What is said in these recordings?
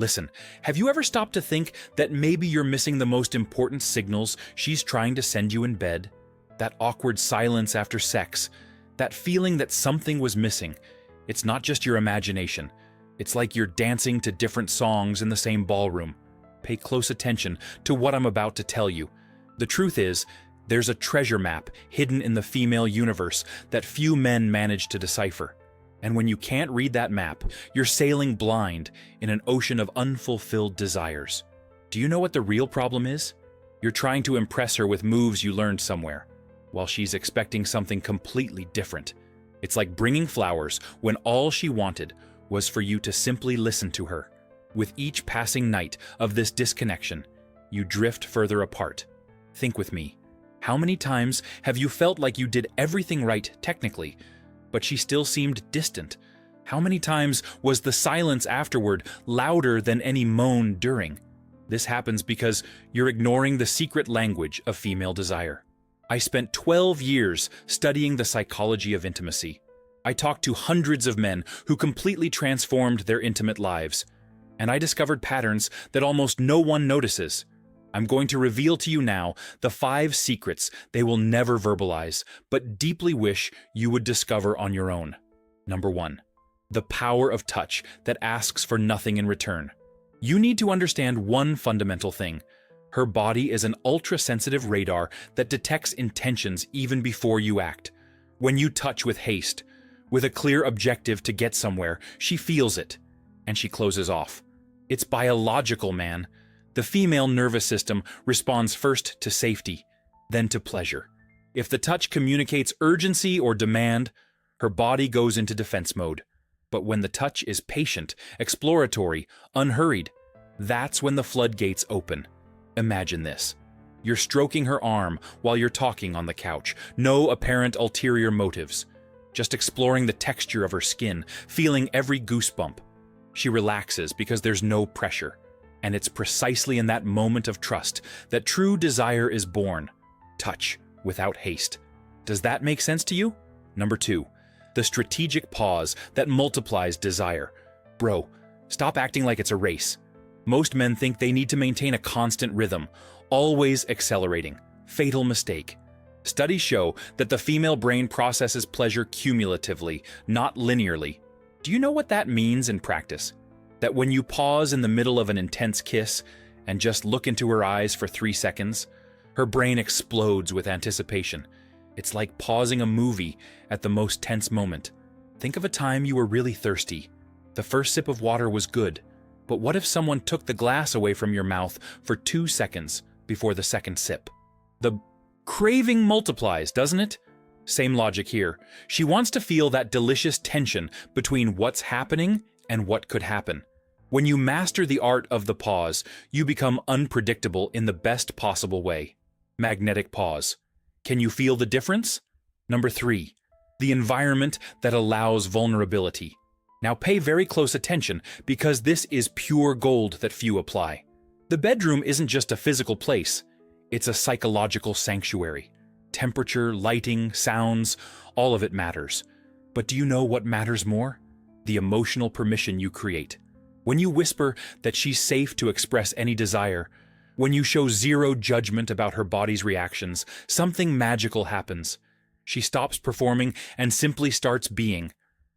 Listen, have you ever stopped to think that maybe you're missing the most important signals she's trying to send you in bed? That awkward silence after sex, that feeling that something was missing. It's not just your imagination. It's like you're dancing to different songs in the same ballroom. Pay close attention to what I'm about to tell you. The truth is, there's a treasure map hidden in the female universe that few men manage to decipher. And when you can't read that map, you're sailing blind in an ocean of unfulfilled desires. Do you know what the real problem is? You're trying to impress her with moves you learned somewhere, while she's expecting something completely different. It's like bringing flowers when all she wanted was for you to simply listen to her. With each passing night of this disconnection, you drift further apart. Think with me. How many times have you felt like you did everything right technically, but she still seemed distant? How many times was the silence afterward louder than any moan during? This happens because you're ignoring the secret language of female desire. I spent 12 years studying the psychology of intimacy. I talked to hundreds of men who completely transformed their intimate lives, and I discovered patterns that almost no one notices. I'm going to reveal to you now the 5 secrets they will never verbalize, but deeply wish you would discover on your own. Number 1. The power of touch that asks for nothing in return. You need to understand one fundamental thing. Her body is an ultra-sensitive radar that detects intentions even before you act. When you touch with haste, with a clear objective to get somewhere, she feels it, and she closes off. It's biological, man. The female nervous system responds first to safety, then to pleasure. If the touch communicates urgency or demand, her body goes into defense mode. But when the touch is patient, exploratory, unhurried, that's when the floodgates open. Imagine this. You're stroking her arm while you're talking on the couch. No apparent ulterior motives. Just exploring the texture of her skin, feeling every goosebump. She relaxes because there's no pressure. And it's precisely in that moment of trust that true desire is born. Touch without haste. Does that make sense to you? Number 2, the strategic pause that multiplies desire. Bro, stop acting like it's a race. Most men think they need to maintain a constant rhythm, always accelerating. Fatal mistake. Studies show that the female brain processes pleasure cumulatively, not linearly. Do you know what that means in practice? That when you pause in the middle of an intense kiss and just look into her eyes for 3 seconds, her brain explodes with anticipation. It's like pausing a movie at the most tense moment. Think of a time you were really thirsty. The first sip of water was good, but what if someone took the glass away from your mouth for 2 seconds before the second sip? The craving multiplies, doesn't it? Same logic here. She wants to feel that delicious tension between what's happening and what could happen. When you master the art of the pause, you become unpredictable in the best possible way. Magnetic pause. Can you feel the difference? Number 3, the environment that allows vulnerability. Now pay very close attention because this is pure gold that few apply. The bedroom isn't just a physical place. It's a psychological sanctuary. Temperature, lighting, sounds, all of it matters. But do you know what matters more? The emotional permission you create. When you whisper that she's safe to express any desire, when you show zero judgment about her body's reactions, something magical happens. She stops performing and simply starts being.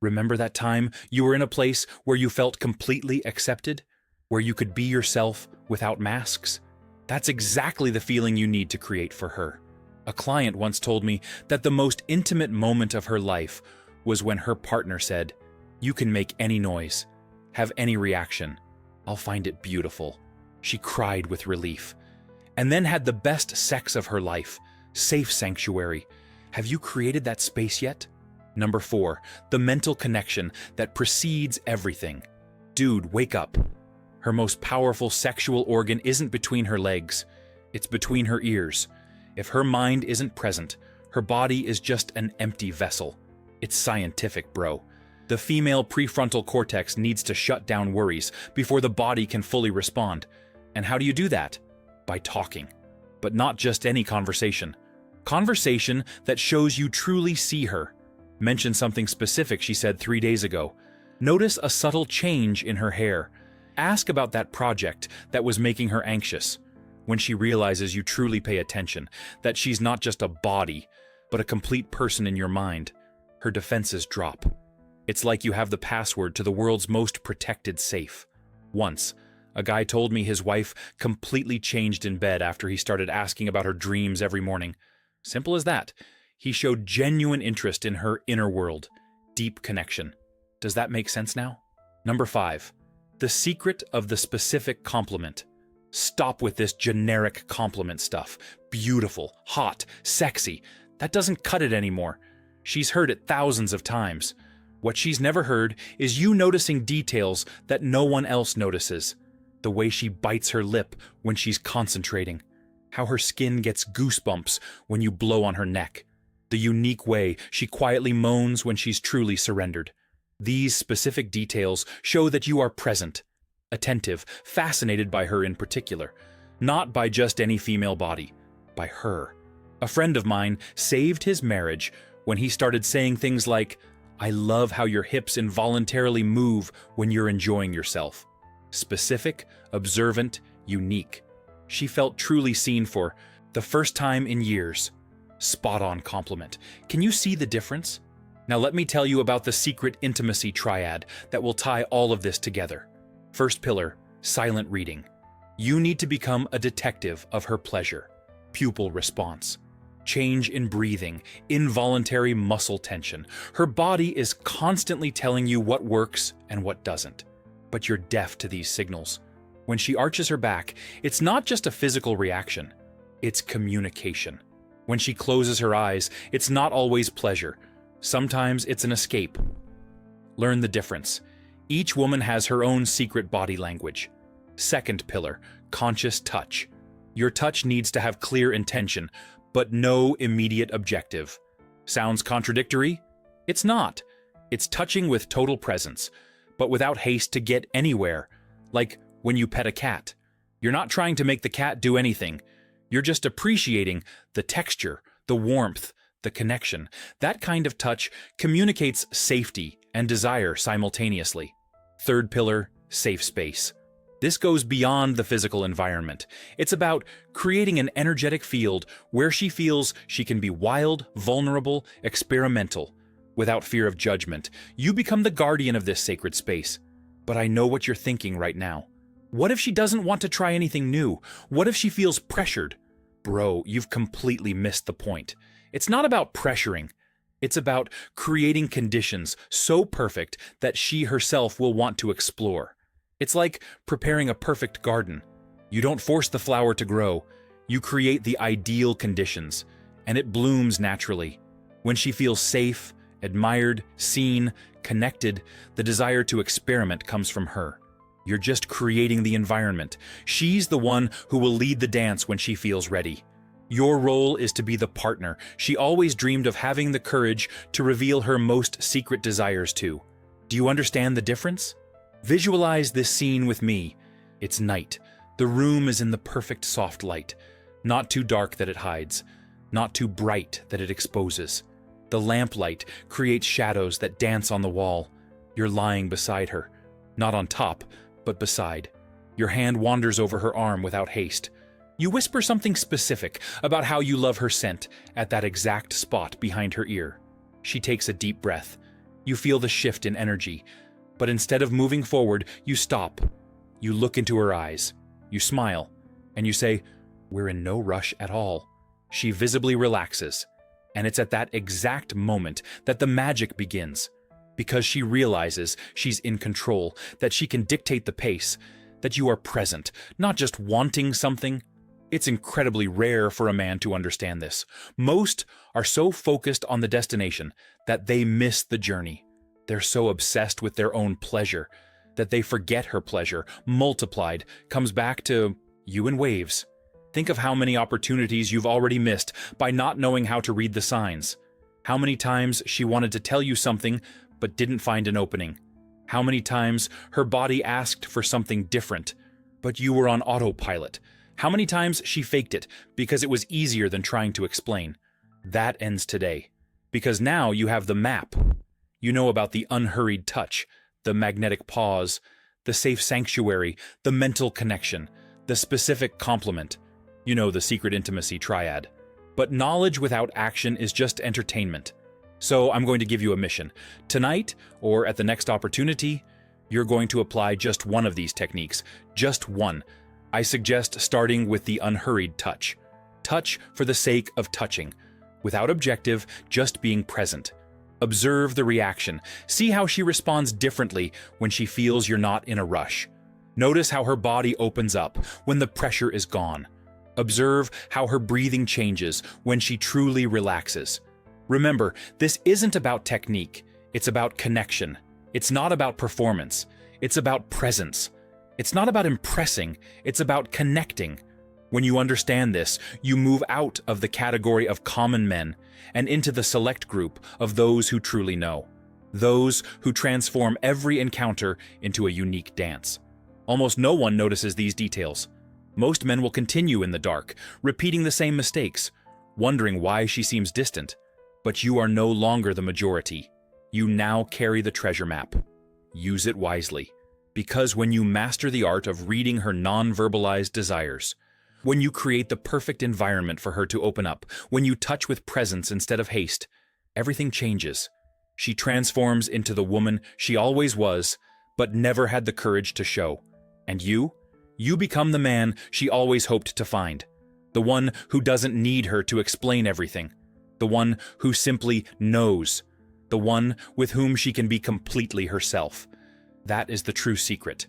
Remember that time you were in a place where you felt completely accepted? Where you could be yourself without masks? That's exactly the feeling you need to create for her. A client once told me that the most intimate moment of her life was when her partner said, "You can make any noise, have any reaction. I'll find it beautiful." She cried with relief. And then had the best sex of her life. Safe sanctuary. Have you created that space yet? Number 4, the mental connection that precedes everything. Dude, wake up. Her most powerful sexual organ isn't between her legs. It's between her ears. If her mind isn't present, her body is just an empty vessel. It's scientific, bro. The female prefrontal cortex needs to shut down worries before the body can fully respond. And how do you do that? By talking. But not just any conversation. Conversation that shows you truly see her. Mention something specific she said 3 days ago. Notice a subtle change in her hair. Ask about that project that was making her anxious. When she realizes you truly pay attention, that she's not just a body, but a complete person in your mind, her defenses drop. It's like you have the password to the world's most protected safe. Once, a guy told me his wife completely changed in bed after he started asking about her dreams every morning. Simple as that. He showed genuine interest in her inner world. Deep connection. Does that make sense now? Number 5. The secret of the specific compliment. Stop with this generic compliment stuff. Beautiful, hot, sexy. That doesn't cut it anymore. She's heard it thousands of times. What she's never heard is you noticing details that no one else notices. The way she bites her lip when she's concentrating. How her skin gets goosebumps when you blow on her neck. The unique way she quietly moans when she's truly surrendered. These specific details show that you are present, attentive, fascinated by her in particular. Not by just any female body, by her. A friend of mine saved his marriage when he started saying things like, "I love how your hips involuntarily move when you're enjoying yourself." Specific, observant, unique. She felt truly seen for the first time in years. Spot-on compliment. Can you see the difference? Now let me tell you about the secret intimacy triad that will tie all of this together. First pillar, silent reading. You need to become a detective of her pleasure. Pupil response. Change in breathing, involuntary muscle tension. Her body is constantly telling you what works and what doesn't. But you're deaf to these signals. When she arches her back, it's not just a physical reaction. It's communication. When she closes her eyes, it's not always pleasure. Sometimes it's an escape. Learn the difference. Each woman has her own secret body language. Second pillar, conscious touch. Your touch needs to have clear intention, but no immediate objective. Sounds contradictory? It's not. It's touching with total presence, but without haste to get anywhere. Like when you pet a cat. You're not trying to make the cat do anything. You're just appreciating the texture, the warmth, the connection. That kind of touch communicates safety and desire simultaneously. Third pillar, safe space. This goes beyond the physical environment. It's about creating an energetic field where she feels she can be wild, vulnerable, experimental. Without fear of judgment, you become the guardian of this sacred space. But I know what you're thinking right now. What if she doesn't want to try anything new? What if she feels pressured? Bro, you've completely missed the point. It's not about pressuring. It's about creating conditions so perfect that she herself will want to explore. It's like preparing a perfect garden. You don't force the flower to grow. You create the ideal conditions, and it blooms naturally. When she feels safe, admired, seen, connected, the desire to experiment comes from her. You're just creating the environment. She's the one who will lead the dance when she feels ready. Your role is to be the partner she always dreamed of having the courage to reveal her most secret desires to. Do you understand the difference? Visualize this scene with me. It's night. The room is in the perfect soft light. Not too dark that it hides. Not too bright that it exposes. The lamplight creates shadows that dance on the wall. You're lying beside her. Not on top, but beside. Your hand wanders over her arm without haste. You whisper something specific about how you love her scent at that exact spot behind her ear. She takes a deep breath. You feel the shift in energy. But instead of moving forward, you stop. You look into her eyes. You smile. And you say, "We're in no rush at all." She visibly relaxes. And it's at that exact moment that the magic begins. Because she realizes she's in control, that she can dictate the pace, that you are present, not just wanting something. It's incredibly rare for a man to understand this. Most are so focused on the destination that they miss the journey. They're so obsessed with their own pleasure that they forget her pleasure, multiplied, comes back to you in waves. Think of how many opportunities you've already missed by not knowing how to read the signs. How many times she wanted to tell you something but didn't find an opening. How many times her body asked for something different, but you were on autopilot. How many times she faked it because it was easier than trying to explain. That ends today. Because now you have the map. You know about the unhurried touch, the magnetic pause, the safe sanctuary, the mental connection, the specific complement. You know, the secret intimacy triad. But knowledge without action is just entertainment. So I'm going to give you a mission. Tonight, or at the next opportunity, you're going to apply just one of these techniques. Just one. I suggest starting with the unhurried touch. Touch for the sake of touching. Without objective, just being present. Observe the reaction. See how she responds differently when she feels you're not in a rush. Notice how her body opens up when the pressure is gone. Observe how her breathing changes when she truly relaxes. Remember, this isn't about technique. It's about connection. It's not about performance. It's about presence. It's not about impressing. It's about connecting. When you understand this, you move out of the category of common men and into the select group of those who truly know. Those who transform every encounter into a unique dance. Almost no one notices these details. Most men will continue in the dark, repeating the same mistakes, wondering why she seems distant. But you are no longer the majority. You now carry the treasure map. Use it wisely. Because when you master the art of reading her non-verbalized desires, when you create the perfect environment for her to open up, when you touch with presence instead of haste, everything changes. She transforms into the woman she always was, but never had the courage to show. And you become the man she always hoped to find. The one who doesn't need her to explain everything. The one who simply knows. The one with whom she can be completely herself. That is the true secret.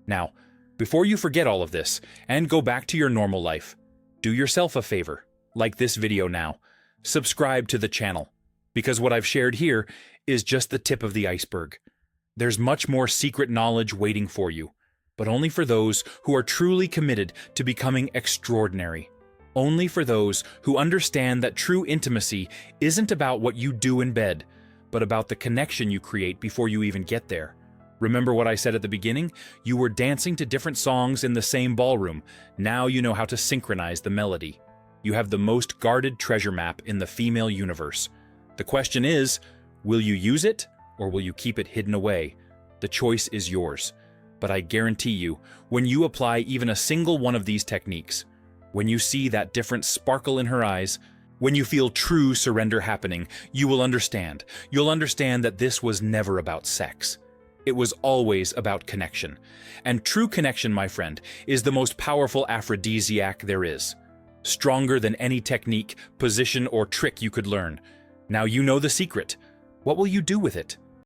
Now, before you forget all of this and go back to your normal life, do yourself a favor. Like this video now. Subscribe to the channel. Because what I've shared here is just the tip of the iceberg. There's much more secret knowledge waiting for you, but only for those who are truly committed to becoming extraordinary. Only for those who understand that true intimacy isn't about what you do in bed, but about the connection you create before you even get there. Remember what I said at the beginning? You were dancing to different songs in the same ballroom. Now you know how to synchronize the melody. You have the most guarded treasure map in the female universe. The question is, will you use it or will you keep it hidden away? The choice is yours. But I guarantee you, when you apply even a single one of these techniques, when you see that different sparkle in her eyes, when you feel true surrender happening, you will understand. You'll understand that this was never about sex. It was always about connection. And true connection, my friend, is the most powerful aphrodisiac there is. Stronger than any technique, position, or trick you could learn. Now you know the secret. What will you do with it?